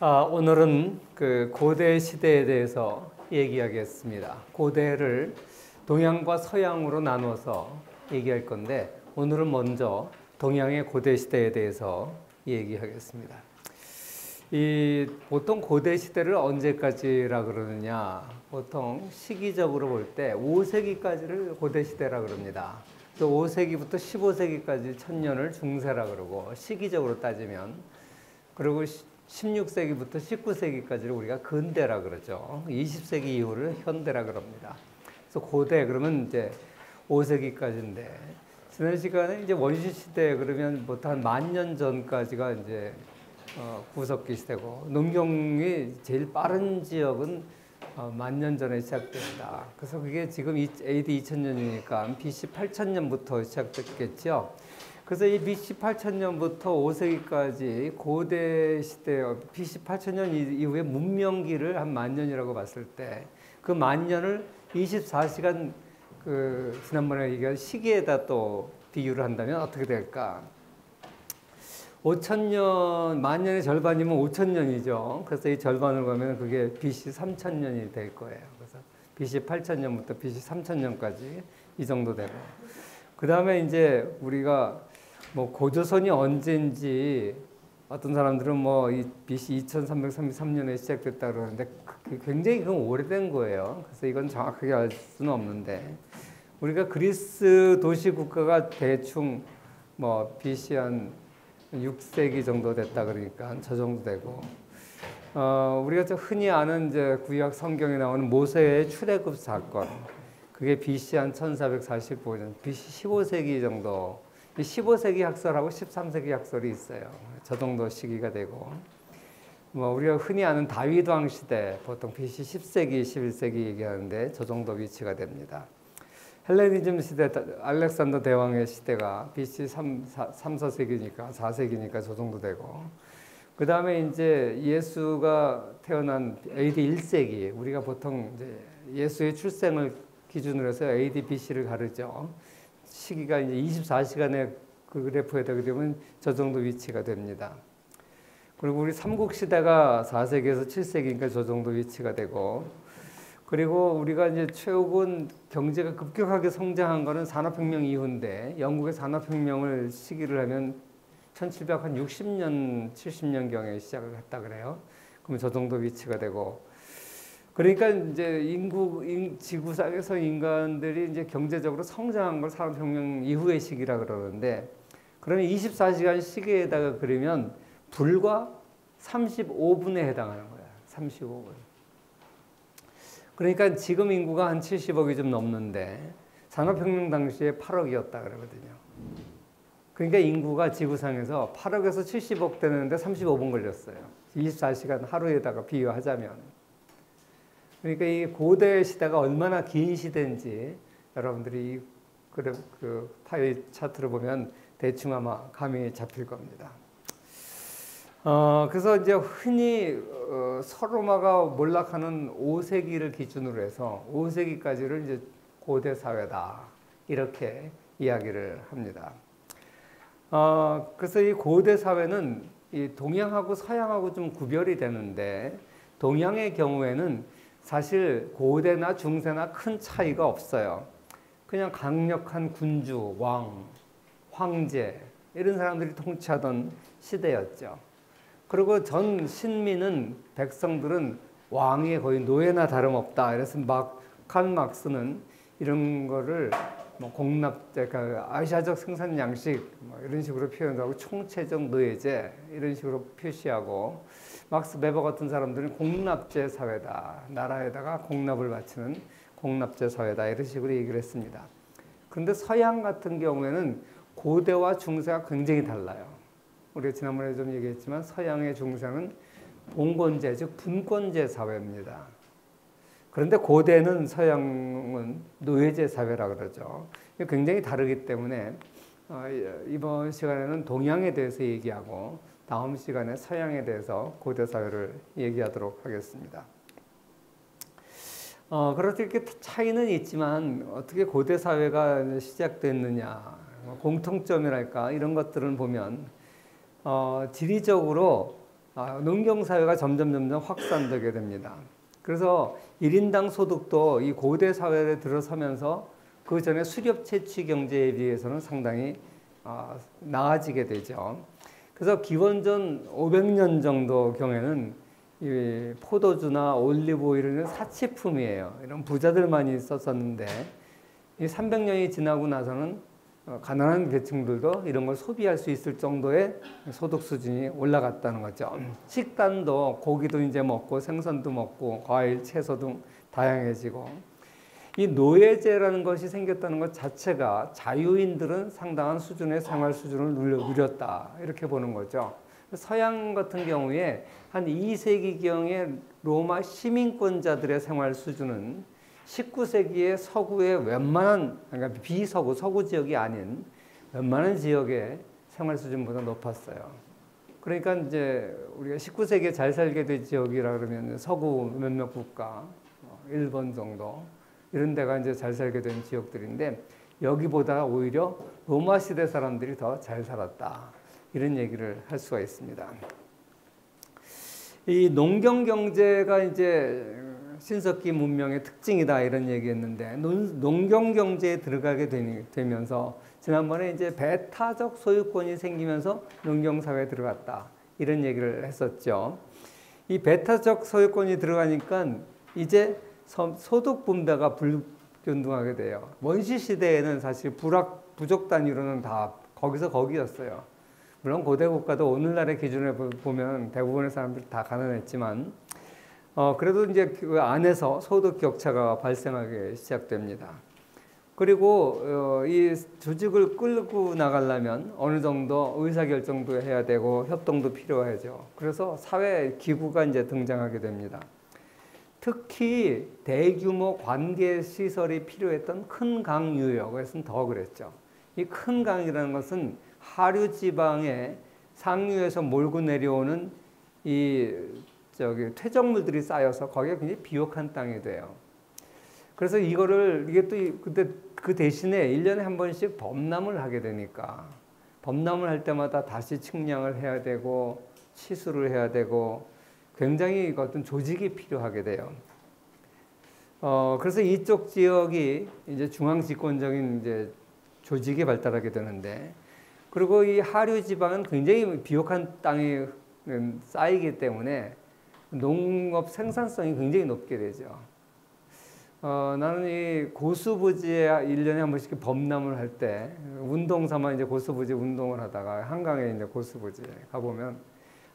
오늘은 그 고대 시대에 대해서 얘기하겠습니다. 고대를 동양과 서양으로 나눠서 얘기할 건데 오늘은 먼저 동양의 고대 시대에 대해서 얘기하겠습니다. 보통 고대 시대를 언제까지라 그러느냐? 보통 시기적으로 볼 때 5세기까지를 고대 시대라 그럽니다. 또 5세기부터 15세기까지 천년을 중세라 그러고 시기적으로 따지면, 그리고 16세기부터 19세기까지를 우리가 근대라 그러죠. 20세기 이후를 현대라 그럽니다. 그래서 고대 그러면 이제 5세기까지인데, 지난 시간에 이제 원시 시대 그러면 보통 한 10,000년 전까지가 이제 구석기 시대고, 농경이 제일 빠른 지역은 10,000년 전에 시작된다. 그래서 그게 지금 AD 2000년이니까 BC 8000년부터 시작됐겠죠. 그래서 이 BC 8000년부터 5세기까지 고대 시대, BC 8000년 이후에 문명기를 한 10,000년이라고 봤을 때, 그 10,000년을 24시간 지난번에 얘기한 시기에다 또 비유를 한다면 어떻게 될까? 5,000년, 10,000년의 절반이면 5,000년이죠. 그래서 이 절반을 가면 그게 BC 3,000년이 될 거예요. 그래서 BC 8,000년부터 BC 3,000년까지 이 정도 되고. 그 다음에 이제 우리가 뭐 고조선이 언제인지, 어떤 사람들은 뭐 이 BC 2333년에 시작됐다 그러는데 굉장히 그건 오래된 거예요. 그래서 이건 정확하게 알 수는 없는데, 우리가 그리스 도시 국가가 대충 뭐 BC 한 6세기 정도 됐다 그러니까 저 정도 되고, 우리가 흔히 아는 이제 구약 성경에 나오는 모세의 출애굽 사건, 그게 BC 한 1445년, BC 15세기 정도. 15세기 학설하고 13세기 학설이 있어요. 저 정도 시기가 되고, 뭐 우리가 흔히 아는 다윗 왕 시대, 보통 BC 10세기, 11세기 얘기하는데 저 정도 위치가 됩니다. 헬레니즘 시대, 알렉산더 대왕의 시대가 BC 4세기니까 4세기니까 저 정도 되고, 그 다음에 이제 예수가 태어난 AD 1세기, 우리가 보통 이제 예수의 출생을 기준으로 해서 AD BC를 가르죠. 시기가 이제 24시간의 그 그래프에 되게 되면 저 정도 위치가 됩니다. 그리고 우리 삼국시대가 4세기에서 7세기니까 저 정도 위치가 되고, 그리고 우리가 이제 최근 경제가 급격하게 성장한 거는 산업혁명 이후인데, 영국의 산업혁명을 시기를 하면 1760년, 70년경에 시작을 했다 그래요. 그러면 저 정도 위치가 되고, 그러니까 이제 지구상에서 인간들이 이제 경제적으로 성장한 걸 산업혁명 이후의 시기라 그러는데, 그러면 24시간 시계에다가 그리면 불과 35분에 해당하는 거야. 35분. 그러니까 지금 인구가 한 70억이 좀 넘는데 산업혁명 당시에 8억이었다 그러거든요. 그러니까 인구가 지구상에서 8억에서 70억 되는데 35분 걸렸어요. 24시간 하루에다가 비유하자면. 그러니까 이 고대 시대가 얼마나 긴 시대인지 여러분들이 그 파이 차트를 보면 대충 아마 감이 잡힐 겁니다. 그래서 이제 흔히 서로마가 몰락하는 5세기를 기준으로 해서 5세기까지를 이제 고대 사회다 이렇게 이야기를 합니다. 그래서 이 고대 사회는 이 동양하고 서양하고 좀 구별이 되는데, 동양의 경우에는 사실 고대나 중세나 큰 차이가 없어요. 그냥 강력한 군주, 왕, 황제 이런 사람들이 통치하던 시대였죠. 그리고 전 신민은, 백성들은 왕의 거의 노예나 다름없다. 그래서 칼 막스는 이런 거를 뭐 공납제, 그러니까 아시아적 생산 양식 뭐 이런 식으로 표현하고, 총체적 노예제 이런 식으로 표시하고, 막스 베버 같은 사람들은 공납제 사회다. 나라에다가 공납을 바치는 공납제 사회다. 이런 식으로 얘기를 했습니다. 그런데 서양 같은 경우에는 고대와 중세가 굉장히 달라요. 우리가 지난번에 좀 얘기했지만 서양의 중세는 봉건제, 즉 분권제 사회입니다. 그런데 고대는, 서양은 노예제 사회라 그러죠. 굉장히 다르기 때문에 이번 시간에는 동양에 대해서 얘기하고 다음 시간에 서양에 대해서 고대 사회를 얘기하도록 하겠습니다. 그렇게 이렇게 차이는 있지만 어떻게 고대 사회가 시작됐느냐, 공통점이랄까 이런 것들을 보면 지리적으로 농경사회가 점점 확산되게 됩니다. 그래서 1인당 소득도 이 고대 사회에 들어서면서 그 전에 수렵 채취 경제에 비해서는 상당히 나아지게 되죠. 그래서 기원전 500년 정도 경에는 이 포도주나 올리브 오일은 사치품이에요. 이런 부자들만이 썼었는데 이 300년이 지나고 나서는 가난한 계층들도 이런 걸 소비할 수 있을 정도의 소득 수준이 올라갔다는 거죠. 식단도 고기도 이제 먹고 생선도 먹고 과일, 채소 등 다양해지고 이 노예제라는 것이 생겼다는 것 자체가 자유인들은 상당한 수준의 생활 수준을 누렸다 이렇게 보는 거죠. 서양 같은 경우에 한 2세기경의 로마 시민권자들의 생활 수준은 19세기의 서구의 웬만한, 그러니까 비서구, 서구 지역이 아닌 웬만한 지역의 생활 수준보다 높았어요. 그러니까 이제 우리가 19세기에 잘 살게 된 지역이라 그러면 서구 몇몇 국가, 일본 정도, 이런 데가 이제 잘 살게 된 지역들인데 여기보다 오히려 로마 시대 사람들이 더 잘 살았다. 이런 얘기를 할 수가 있습니다. 이 농경 경제가 이제 신석기 문명의 특징이다 이런 얘기했는데 농경 경제에 들어가게 되면서 지난번에 이제 배타적 소유권이 생기면서 농경 사회에 들어갔다 이런 얘기를 했었죠. 이 배타적 소유권이 들어가니까 이제 소득 분배가 불균등하게 돼요. 원시 시대에는 사실 부족 단위로는 다 거기서 거기였어요. 물론 고대 국가도 오늘날의 기준에 보면 대부분의 사람들이 다 가난했지만 그래도 이제 그 안에서 소득 격차가 발생하기 시작됩니다. 그리고 이 조직을 끌고 나가려면 어느 정도 의사결정도 해야 되고 협동도 필요하죠. 그래서 사회 기구가 이제 등장하게 됩니다. 특히 대규모 관계 시설이 필요했던 큰 강 유역에서는 더 그랬죠. 이 큰 강이라는 것은 하류 지방의 상류에서 몰고 내려오는 이 퇴적물들이 쌓여서 거기가 굉장히 비옥한 땅이 돼요. 그래서 이게 또 근데 그 대신에 1년에 한 번씩 범람을 하게 되니까 범람을 할 때마다 다시 측량을 해야 되고 치수를 해야 되고 굉장히 어떤 조직이 필요하게 돼요. 그래서 이쪽 지역이 이제 중앙 집권적인 이제 조직이 발달하게 되는데 그리고 이 하류 지방은 굉장히 비옥한 땅이 쌓이기 때문에 농업 생산성이 굉장히 높게 되죠. 나는 이 고수부지에 1년에 한 번씩 범람을 할 때 운동 삼아 이제 고수부지 운동을 하다가 한강에 이제 고수부지에 가보면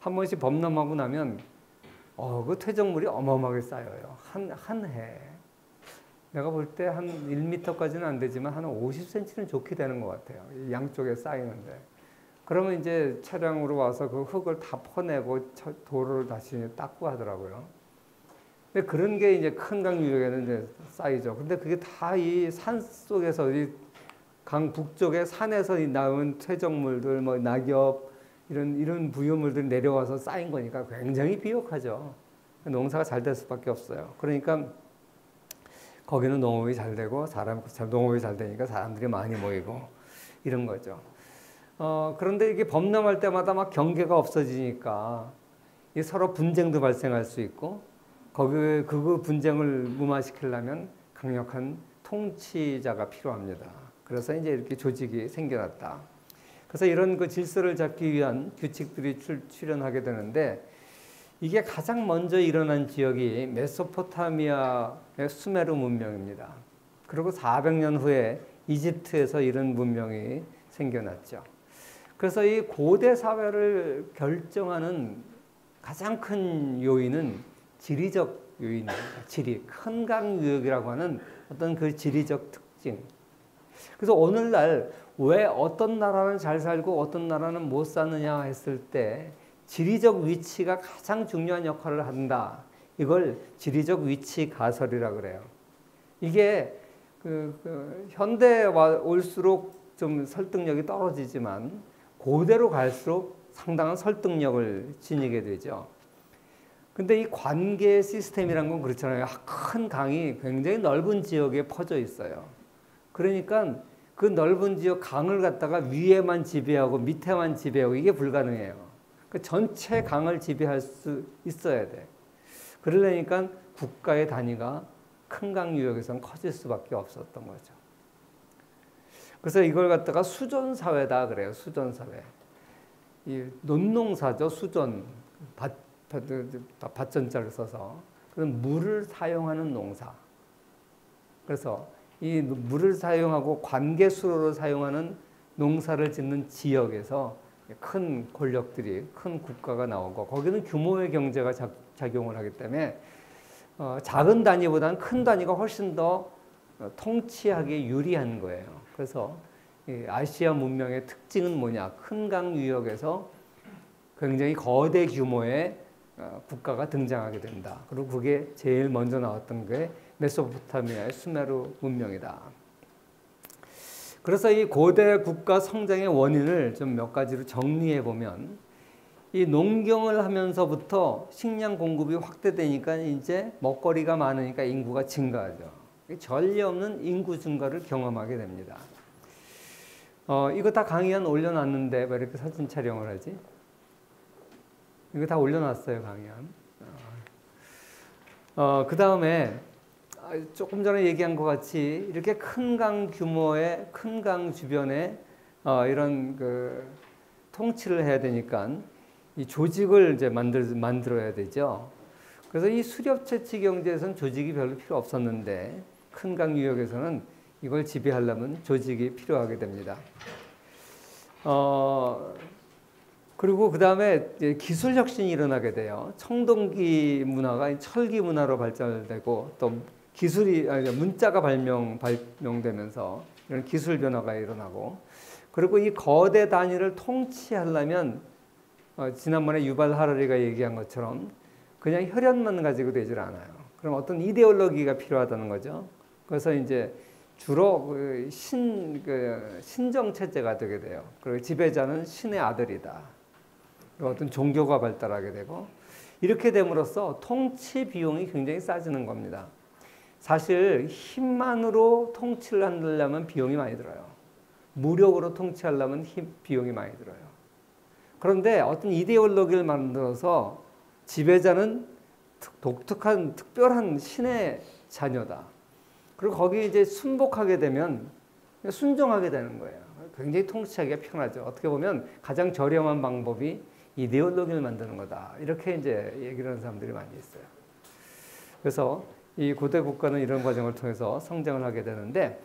한 번씩 범람하고 나면 그 퇴적물이 어마어마하게 쌓여요. 한 해. 내가 볼 때 한 1m까지는 안 되지만 한 50cm는 좋게 되는 것 같아요. 양쪽에 쌓이는데. 그러면 이제 차량으로 와서 그 흙을 다 퍼내고 도로를 다시 닦고 하더라고요. 근데 그런 게 이제 큰 강 유역에는 이제 쌓이죠. 근데 그게 다 이 산 속에서 이 강 북쪽의 산에서 나온 퇴적물들, 뭐 낙엽 이런 부유물들이 내려와서 쌓인 거니까 굉장히 비옥하죠. 농사가 잘 될 수밖에 없어요. 그러니까 거기는 농업이 잘 되고 농업이 잘 되니까 사람들이 많이 모이고 이런 거죠. 그런데 이게 범람할 때마다 막 경계가 없어지니까 서로 분쟁도 발생할 수 있고 그 분쟁을 무마시키려면 강력한 통치자가 필요합니다. 그래서 이제 이렇게 조직이 생겨났다. 그래서 이런 그 질서를 잡기 위한 규칙들이 출현하게 되는데 이게 가장 먼저 일어난 지역이 메소포타미아의 수메르 문명입니다. 그리고 400년 후에 이집트에서 이런 문명이 생겨났죠. 그래서 이 고대 사회를 결정하는 가장 큰 요인은 지리적 요인입니다. 지리, 큰 강 유역이라고 하는 어떤 그 지리적 특징. 그래서 오늘날 왜 어떤 나라는 잘 살고 어떤 나라는 못 사느냐 했을 때 지리적 위치가 가장 중요한 역할을 한다. 이걸 지리적 위치 가설이라고 그래요. 이게 현대에 올수록 좀 설득력이 떨어지지만 고대로 갈수록 상당한 설득력을 지니게 되죠. 근데 이 관계 시스템이란 건 그렇잖아요. 큰 강이 굉장히 넓은 지역에 퍼져 있어요. 그러니까 그 넓은 지역 강을 갖다가 위에만 지배하고 밑에만 지배하고 이게 불가능해요. 그 전체 강을 지배할 수 있어야 돼. 그러려니까 국가의 단위가 큰 강 유역에서는 커질 수밖에 없었던 거죠. 그래서 이걸 갖다가 수존사회다 그래요. 수존사회. 이 논농사죠. 수존. 밭전자를 써서. 그런 물을 사용하는 농사. 그래서 이 물을 사용하고 관계수로를 사용하는 농사를 짓는 지역에서 큰 권력들이, 큰 국가가 나오고 거기는 규모의 경제가 작용을 하기 때문에 작은 단위보다는 큰 단위가 훨씬 더 통치하기에 유리한 거예요. 그래서 아시아 문명의 특징은 뭐냐? 큰 강 유역에서 굉장히 거대 규모의 국가가 등장하게 된다. 그리고 그게 제일 먼저 나왔던 게 메소포타미아의 수메르 문명이다. 그래서 이 고대 국가 성장의 원인을 좀 몇 가지로 정리해 보면 이 농경을 하면서부터 식량 공급이 확대되니까 이제 먹거리가 많으니까 인구가 증가하죠. 전례 없는 인구 증가를 경험하게 됩니다. 이거 다 강의안 올려놨는데 왜 이렇게 사진 촬영을 하지? 이거 다 올려놨어요, 강의안. 그 다음에 조금 전에 얘기한 것 같이 이렇게 큰 강 규모의 큰 강 주변에 이런 그 통치를 해야 되니까 이 조직을 이제 만들어야 되죠. 그래서 이 수렵채취 경제에서는 조직이 별로 필요 없었는데 큰 강 유역에서는 이걸 지배하려면 조직이 필요하게 됩니다. 그리고 그 다음에 기술 혁신이 일어나게 돼요. 청동기 문화가 철기 문화로 발전되고 또 기술이 문자가 발명되면서 이런 기술 변화가 일어나고 그리고 이 거대 단위를 통치하려면 지난번에 유발 하라리가 얘기한 것처럼 그냥 혈연만 가지고 되질 않아요. 그럼 어떤 이데올로기가 필요하다는 거죠. 그래서 이제 주로 신정 체제가 되게 돼요. 그리고 지배자는 신의 아들이다. 그리고 어떤 종교가 발달하게 되고 이렇게 됨으로써 통치 비용이 굉장히 싸지는 겁니다. 사실 힘만으로 통치를 하려면 비용이 많이 들어요. 무력으로 통치하려면 비용이 많이 들어요. 그런데 어떤 이데올로기를 만들어서 지배자는 독특한 특별한 신의 자녀다. 그리고 거기에 이제 순복하게 되면 순종하게 되는 거예요. 굉장히 통치하기가 편하죠. 어떻게 보면 가장 저렴한 방법이 이데올로기를 만드는 거다. 이렇게 이제 얘기를 하는 사람들이 많이 있어요. 그래서 이 고대 국가는 이런 과정을 통해서 성장을 하게 되는데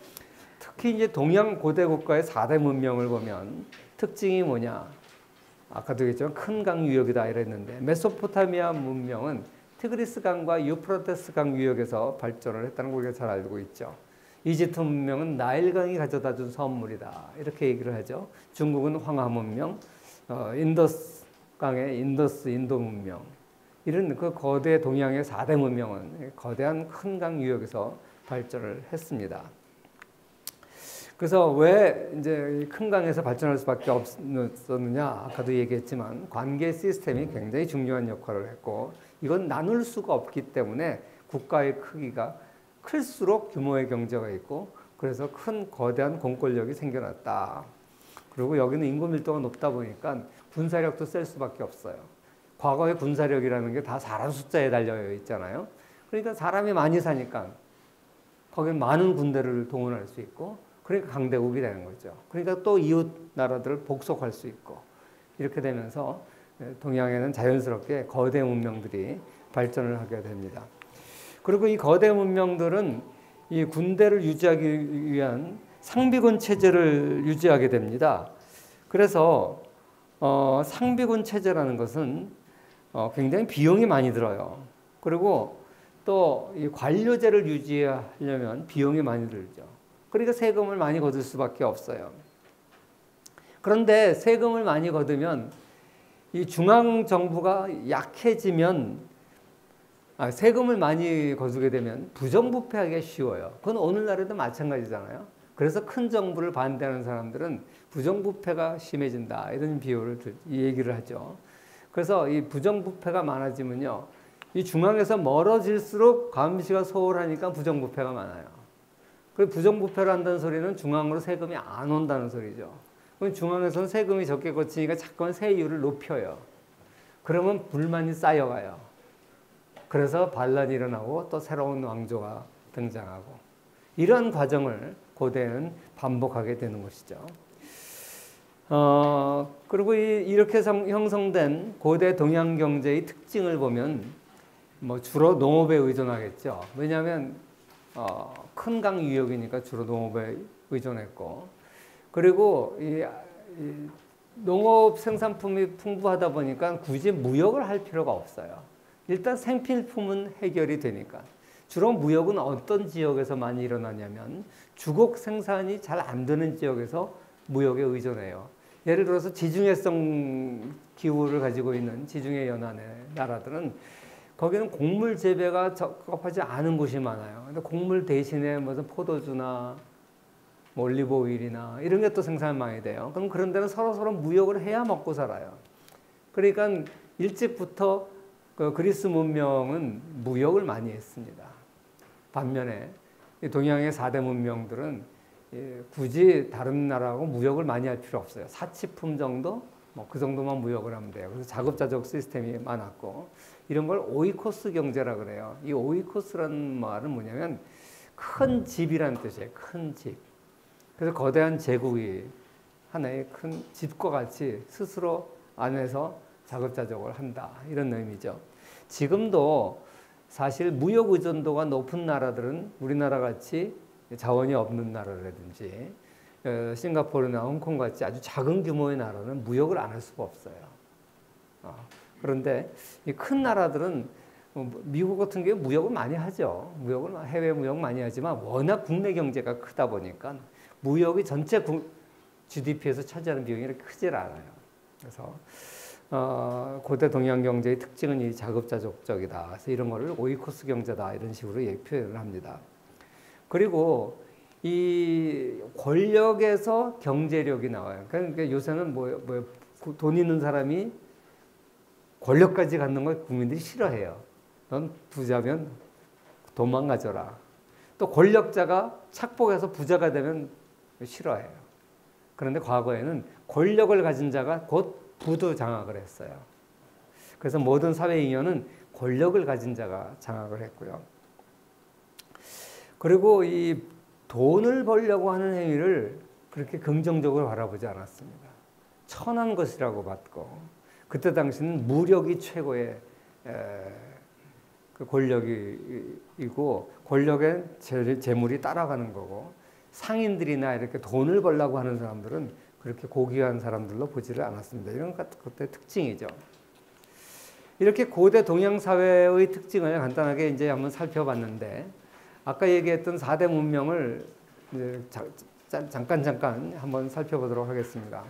특히 이제 동양 고대 국가의 4대 문명을 보면 특징이 뭐냐? 아까도 얘기했지만 큰 강 유역이다 이랬는데 메소포타미아 문명은 티그리스 강과 유프라테스 강 유역에서 발전을 했다는 걸 우리가 잘 알고 있죠. 이집트 문명은 나일강이 가져다 준 선물이다. 이렇게 얘기를 하죠. 중국은 황하 문명, 인더스 강의 인도 문명. 이런 그 거대 동양의 4대 문명은 거대한 큰 강 유역에서 발전을 했습니다. 그래서 왜 이제 큰 강에서 발전할 수밖에 없었느냐? 아까도 얘기했지만 관계 시스템이 굉장히 중요한 역할을 했고 이건 나눌 수가 없기 때문에 국가의 크기가 클수록 규모의 경제가 있고 그래서 큰 거대한 공권력이 생겨났다. 그리고 여기는 인구 밀도가 높다 보니까 군사력도 셀 수밖에 없어요. 과거의 군사력이라는 게 다 사람 숫자에 달려 있잖아요. 그러니까 사람이 많이 사니까 거기에 많은 군대를 동원할 수 있고 그러니까 강대국이 되는 거죠. 그러니까 또 이웃 나라들을 복속할 수 있고 이렇게 되면서 동양에는 자연스럽게 거대 문명들이 발전을 하게 됩니다. 그리고 이 거대 문명들은 이 군대를 유지하기 위한 상비군 체제를 유지하게 됩니다. 그래서 상비군 체제라는 것은 굉장히 비용이 많이 들어요. 그리고 또 이 관료제를 유지하려면 비용이 많이 들죠. 그러니까 세금을 많이 거둘 수밖에 없어요. 그런데 세금을 많이 거두면 이 중앙 정부가 약해지면 세금을 많이 거두게 되면 부정부패하기가 쉬워요. 그건 오늘날에도 마찬가지잖아요. 그래서 큰 정부를 반대하는 사람들은 부정부패가 심해진다 이런 얘기를 하죠. 그래서 이 부정부패가 많아지면요, 이 중앙에서 멀어질수록 감시가 소홀하니까 부정부패가 많아요. 그리고 부정부패를 한다는 소리는 중앙으로 세금이 안 온다는 소리죠. 그럼 중앙에서는 세금이 적게 거치니까 자꾸만 세율을 높여요. 그러면 불만이 쌓여가요. 그래서 반란이 일어나고 또 새로운 왕조가 등장하고 이런 과정을 고대는 반복하게 되는 것이죠. 그리고 이렇게 형성된 고대 동양 경제의 특징을 보면 뭐 주로 농업에 의존하겠죠. 왜냐하면 큰 강 유역이니까 주로 농업에 의존했고, 그리고 이 농업 생산품이 풍부하다 보니까 굳이 무역을 할 필요가 없어요. 일단 생필품은 해결이 되니까. 주로 무역은 어떤 지역에서 많이 일어나냐면 주곡 생산이 잘 안 되는 지역에서 무역에 의존해요. 예를 들어서 지중해성 기후를 가지고 있는 지중해 연안의 나라들은 거기는 곡물 재배가 적합하지 않은 곳이 많아요. 근데 곡물 대신에 무슨 포도주나 뭐 올리브 오일이나 이런 게 또 생산이 많이 돼요. 그럼 그런 데는 서로 무역을 해야 먹고 살아요. 그러니까 일찍부터 그 그리스 문명은 무역을 많이 했습니다. 반면에 동양의 4대 문명들은 굳이 다른 나라하고 무역을 많이 할 필요 없어요. 사치품 정도? 뭐 그 정도만 무역을 하면 돼요. 그래서 자급자족 시스템이 많았고, 이런 걸 오이코스 경제라 그래요. 이 오이코스라는 말은 뭐냐면 큰 집이라는 뜻이에요. 큰 집. 그래서 거대한 제국이 하나의 큰 집과 같이 스스로 안에서 자급자족을 한다. 이런 의미죠. 지금도 사실 무역 의존도가 높은 나라들은 우리나라 같이 자원이 없는 나라라든지 싱가포르나 홍콩 같이 아주 작은 규모의 나라는 무역을 안 할 수가 없어요. 그런데 이 큰 나라들은 미국 같은 경우 무역을 많이 하죠. 해외 무역 많이 하지만 워낙 국내 경제가 크다 보니까 무역이 전체 GDP에서 차지하는 비용이 이렇게 크질 않아요. 그래서 고대 동양 경제의 특징은 이 자급자족적이다. 그래서 이런 거를 오이코스 경제다 이런 식으로 표현을 합니다. 그리고 이 권력에서 경제력이 나와요. 그러니까 요새는 돈 있는 사람이 권력까지 갖는 걸 국민들이 싫어해요. 넌 부자면 돈만 가져라. 또 권력자가 착복해서 부자가 되면 싫어해요. 그런데 과거에는 권력을 가진 자가 곧 부도 장악을 했어요. 그래서 모든 사회 잉여는 권력을 가진 자가 장악을 했고요. 그리고 이 돈을 벌려고 하는 행위를 그렇게 긍정적으로 바라보지 않았습니다. 천한 것이라고 봤고, 그때 당시는 무력이 최고의 그 권력이고, 권력의 재물이 따라가는 거고, 상인들이나 이렇게 돈을 벌려고 하는 사람들은 그렇게 고귀한 사람들로 보지를 않았습니다. 이런 그때 특징이죠. 이렇게 고대 동양 사회의 특징을 간단하게 이제 한번 살펴봤는데, 아까 얘기했던 4대 문명을 이제 잠깐 한번 살펴보도록 하겠습니다.